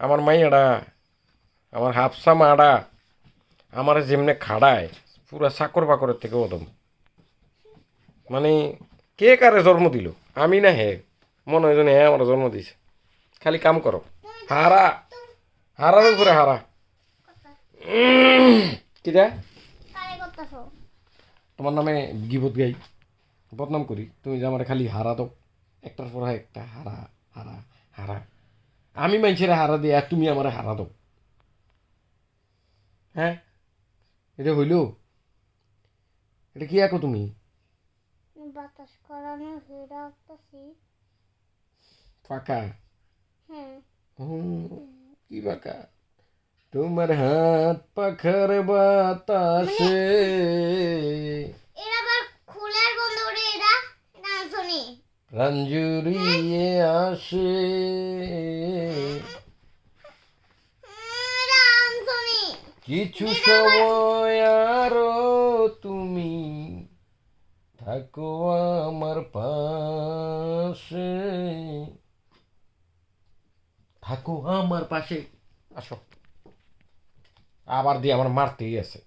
আমার মাইয়াডা, আমার হাফসা মাডা আমার যেমনে খাড়ায় পুরা চাকর বাকরের থেকে ওদম। মানে কে কারে জন্ম দিল, আমি না হে? মনে হয় যেন হ্যাঁ আমার জন্ম দিছে। খালি কাম করো, হারা হারার উপরে হারা। কিরা তোমার নামে গিবত গাই, বদনাম করি, তুমি যে আমার খালি হারা দাও, একটার পর একটা হারা হারা হারা। আমি মানুষের হারা দিই আর তুমি আমার হারা দাও? হ্যাঁ, এটা হইল? এটা কি আঁকো তুমি? বাতাস করানো হয়ে রাখতেছি। ফাঁকা? হ্যাঁ। কি ফাঁকা? তোমার হাত পাখার বাতাসে। এরা আবার খোলার বন্ধ করে এরা গান শুনি। প্রাণ জুড়িয়ে আসে। গান শুনি। কিছু সময় আরো তুমি থাকো আমার পাশে, থাকো আমার পাশে। আসো, আবার দিয়ে আমার মারতেই আছে।